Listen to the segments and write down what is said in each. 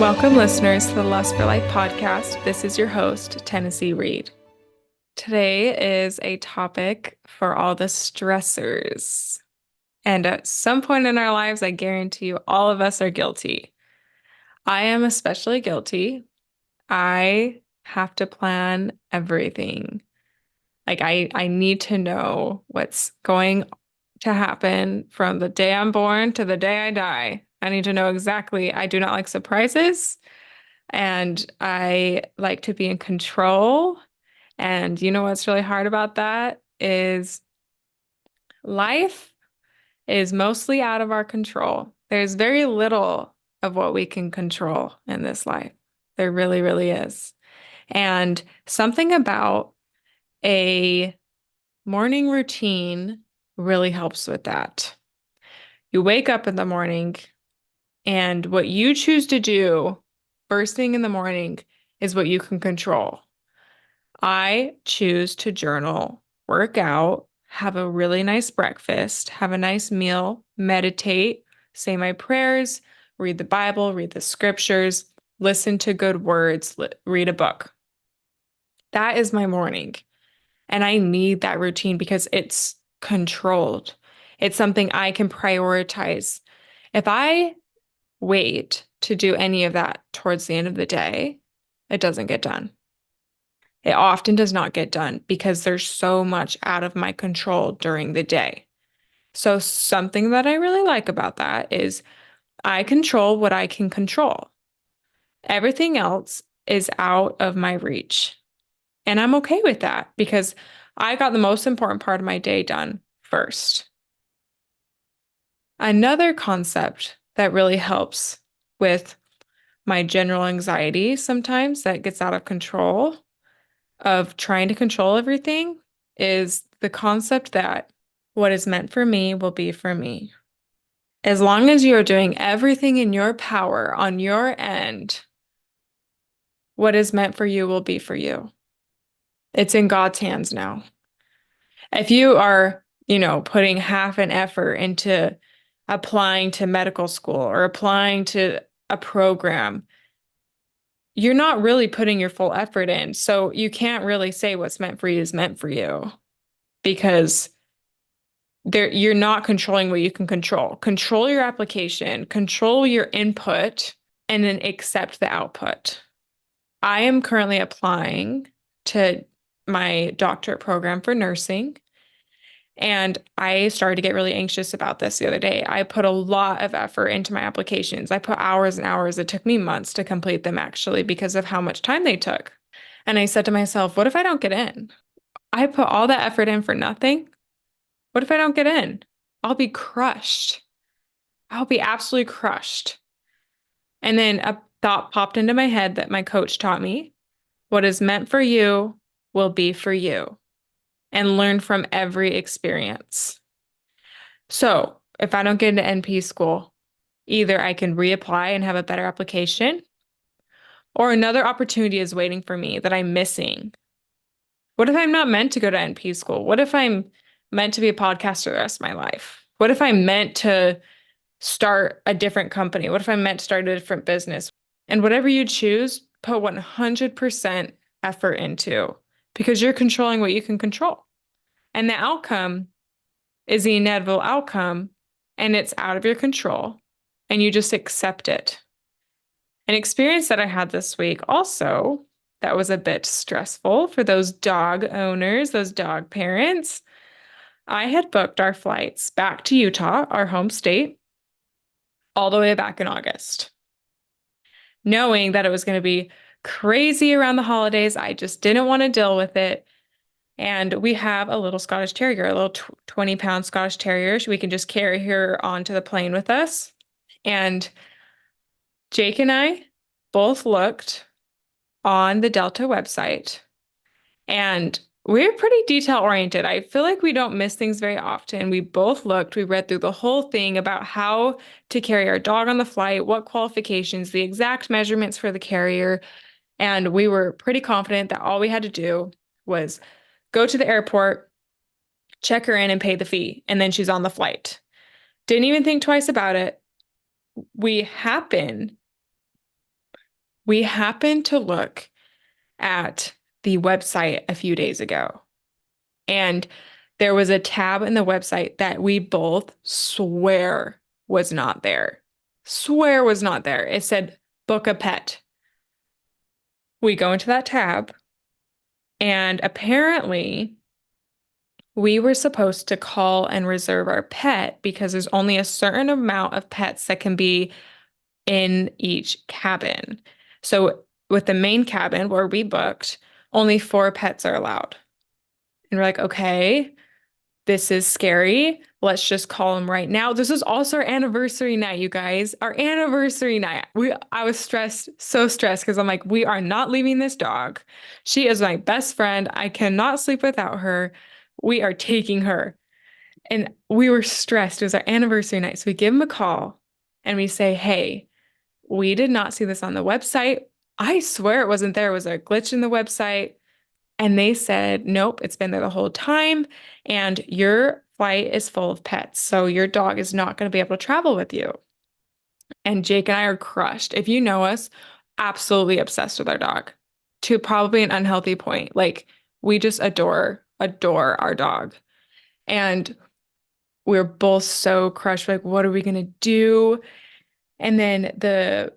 Welcome, listeners, to the Lust for Life podcast. This is your host, Tennessee Reed. Today is a topic for all the stressors. And at some point in our lives, I guarantee you, all of us are guilty. I am especially guilty. I have to plan everything. I need to know what's going to happen from the day I'm born to the day I die. I need to know exactly. I do not like surprises. And I like to be in control. And you know what's really hard about that is life is mostly out of our control. There's very little of what we can control in this life. There really, really is. And something about a morning routine really helps with that. You wake up in the morning, and what you choose to do first thing in the morning is what you can control. I choose to journal, work out, have a really nice breakfast, have a nice meal, meditate, say my prayers, read the Bible, read the scriptures, listen to good words, read a book. That is my morning. And I need that routine because it's controlled. It's something I can prioritize. If I wait to do any of that towards the end of the day, it doesn't get done. It often does not get done because there's so much out of my control during the day. So, something that I really like about that is I control what I can control. Everything else is out of my reach. And I'm okay with that because I got the most important part of my day done first. Another concept that really helps with my general anxiety sometimes that gets out of control of trying to control everything is the concept that what is meant for me will be for me. As long as you are doing everything in your power on your end, what is meant for you will be for you. It's in God's hands now. If you are, putting half an effort into applying to medical school or applying to a program, you're not really putting your full effort in. So you can't really say what's meant for you is meant for you because you're not controlling what you can control. Control your application, control your input, and then accept the output. I am currently applying to my doctorate program for nursing. And I started to get really anxious about this the other day. I put a lot of effort into my applications. I put hours and hours. It took me months to complete them actually because of how much time they took. And I said to myself, what if I don't get in? I put all that effort in for nothing. What if I don't get in? I'll be crushed. I'll be absolutely crushed. And then a thought popped into my head that my coach taught me. What is meant for you will be for you. And learn from every experience. So if I don't get into NP school, either I can reapply and have a better application, or another opportunity is waiting for me that I'm missing. What if I'm not meant to go to NP school? What if I'm meant to be a podcaster the rest of my life? What if I'm meant to start a different company? What if I'm meant to start a different business? And whatever you choose, put 100% effort into because you're controlling what you can control. And the outcome is the inevitable outcome, and it's out of your control, and you just accept it. An experience that I had this week also that was a bit stressful for those dog owners, those dog parents. I had booked our flights back to Utah, our home state, all the way back in August, knowing that it was going to be crazy around the holidays. I just didn't want to deal with it. And we have a little Scottish Terrier, a little 20-pound Scottish Terrier. We can just carry her onto the plane with us. And Jake and I both looked on the Delta website, and we're pretty detail oriented. I feel like we don't miss things very often. We both looked, we read through the whole thing about how to carry our dog on the flight, what qualifications, the exact measurements for the carrier. And we were pretty confident that all we had to do was go to the airport, check her in, and pay the fee, and then she's on the flight. Didn't even think twice about it. We happen We happened to look at the website a few days ago, and there was a tab in the website that we both swear was not there. Swear was not there. It said book a pet. We go into that tab, and apparently we were supposed to call and reserve our pet because there's only a certain amount of pets that can be in each cabin. So with the main cabin where we booked, only 4 pets are allowed. And we're like, okay, this is scary. Let's just call them right now. This is also our anniversary night, you guys. Our anniversary night. I was stressed, so stressed because I'm like, we are not leaving this dog. She is my best friend. I cannot sleep without her. We are taking her. And we were stressed. It was our anniversary night. So we give him a call and we say, hey, we did not see this on the website. I swear it wasn't there. It was a glitch in the website. And they said, nope, it's been there the whole time. And your flight is full of pets. So your dog is not going to be able to travel with you. And Jake and I are crushed. If you know us, absolutely obsessed with our dog to probably an unhealthy point. Like we just adore our dog. And we're both so crushed. Like, what are we going to do? And then the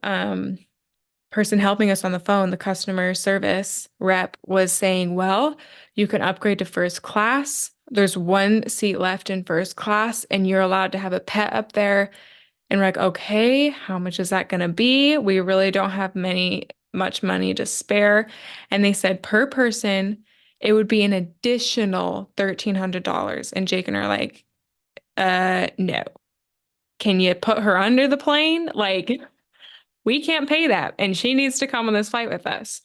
person helping us on the phone, the customer service rep, was saying, well, you can upgrade to first class. There's one seat left in first class, and you're allowed to have a pet up there. And we're like, okay, how much is that going to be? We really don't have much money to spare. And they said per person, it would be an additional $1,300. And Jake and I are like, no. Can you put her under the plane? Like, we can't pay that. And she needs to come on this flight with us.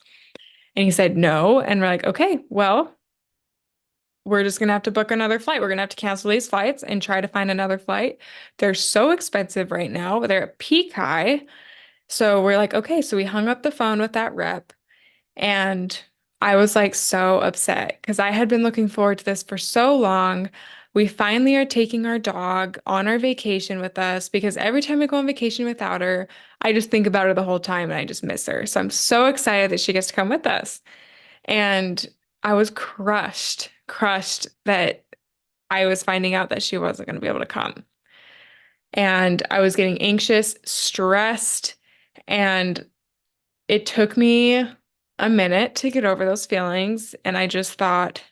And he said, no. And we're like, okay, well, we're just going to have to book another flight. We're going to have to cancel these flights and try to find another flight. They're so expensive right now. They're at peak high. So we're like, okay. So we hung up the phone with that rep. And I was like so upset because I had been looking forward to this for so long. We finally are taking our dog on our vacation with us because every time I go on vacation without her, I just think about her the whole time and I just miss her. So I'm so excited that she gets to come with us. And I was crushed that I was finding out that she wasn't going to be able to come. And I was getting anxious, stressed, and it took me a minute to get over those feelings. And I just thought,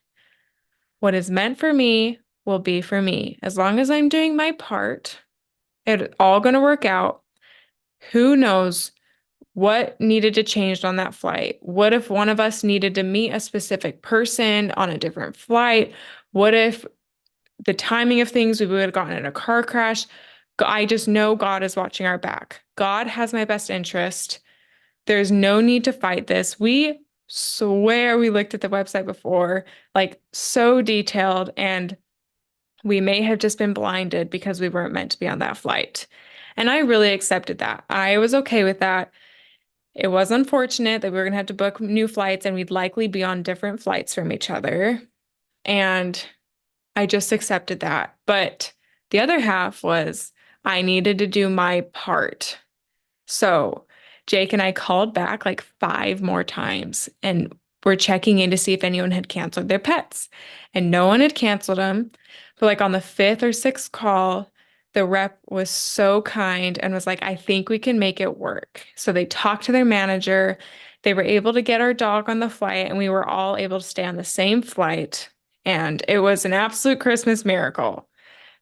what is meant for me will be for me. As long as I'm doing my part, it's all going to work out. Who knows what needed to change on that flight? What if one of us needed to meet a specific person on a different flight? What if the timing of things, we would have gotten in a car crash? I just know God is watching our back. God has my best interest. There's no need to fight this. We swear we looked at the website before, like so detailed, and we may have just been blinded because we weren't meant to be on that flight. And I really accepted that. I was okay with that. It was unfortunate that we were going to have to book new flights and we'd likely be on different flights from each other. And I just accepted that. But the other half was I needed to do my part. So Jake and I called back like 5 more times and we're checking in to see if anyone had canceled their pets. And no one had canceled them. But like on the fifth or sixth call, the rep was so kind and was like, I think we can make it work. So they talked to their manager. They were able to get our dog on the flight and we were all able to stay on the same flight. And it was an absolute Christmas miracle.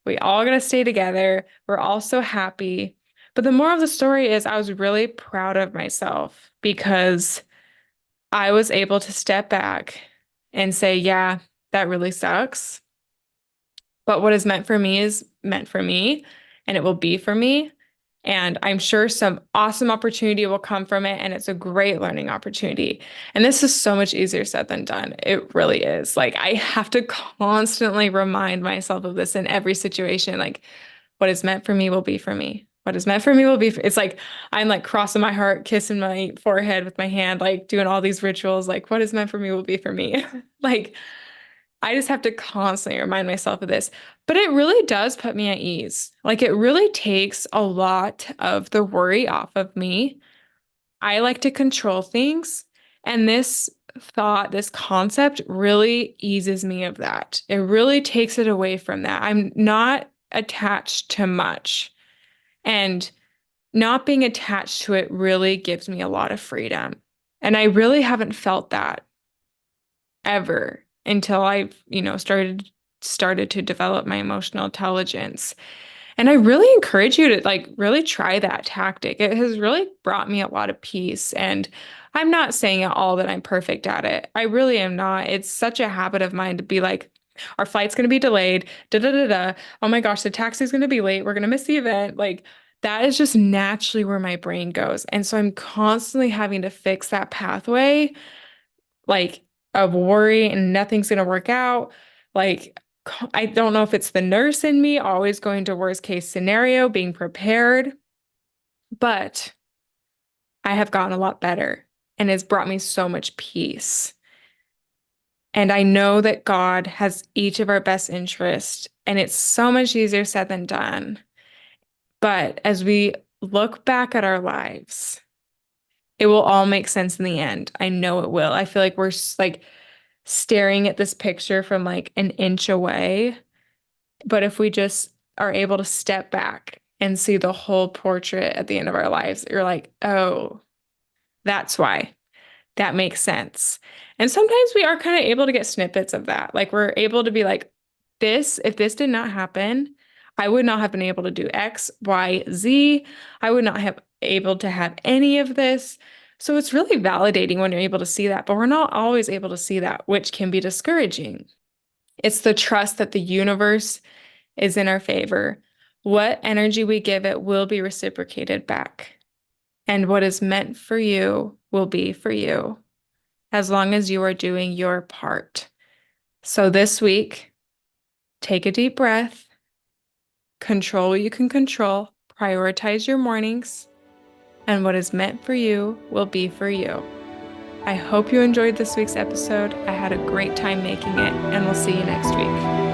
We all got to stay together. We're all so happy. But the moral of the story is I was really proud of myself because I was able to step back and say, yeah, that really sucks. But what is meant for me is meant for me and it will be for me. And I'm sure some awesome opportunity will come from it. And it's a great learning opportunity. And this is so much easier said than done. It really is. Like, I have to constantly remind myself of this in every situation. Like, what is meant for me will be for me. What is meant for me will be. It's like I'm like crossing my heart, kissing my forehead with my hand, like doing all these rituals. Like, what is meant for me will be for me. Like, I just have to constantly remind myself of this. But it really does put me at ease. Like it really takes a lot of the worry off of me I like to control things. And this thought, this concept really eases me of that. It really takes it away from that. I'm not attached to much. And not being attached to it really gives me a lot of freedom. And I really haven't felt that ever until I've, started to develop my emotional intelligence. And I really encourage you to like really try that tactic. It has really brought me a lot of peace. And I'm not saying at all that I'm perfect at it. I really am not. It's such a habit of mine to be like, our flight's going to be delayed. Da da da da. Oh my gosh, the taxi's going to be late. We're going to miss the event. Like that is just naturally where my brain goes. And so I'm constantly having to fix that pathway, like of worry and nothing's going to work out. Like, I don't know if it's the nurse in me always going to worst case scenario, being prepared, but I have gotten a lot better and it's brought me so much peace. And I know that God has each of our best interests, and it's so much easier said than done. But as we look back at our lives, it will all make sense in the end. I know it will. I feel like we're like staring at this picture from like an inch away. But if we just are able to step back and see the whole portrait at the end of our lives, you're like, oh, that's why. That makes sense. And sometimes we are kind of able to get snippets of that. Like we're able to be like, if this did not happen, I would not have been able to do X, Y, Z. I would not have able to have any of this. So it's really validating when you're able to see that, but we're not always able to see that, which can be discouraging. It's the trust that the universe is in our favor. What energy we give it will be reciprocated back. And what is meant for you will be for you, as long as you are doing your part. So this week, take a deep breath, control what you can control, prioritize your mornings, and what is meant for you will be for you. I hope you enjoyed this week's episode. I had a great time making it, and we'll see you next week.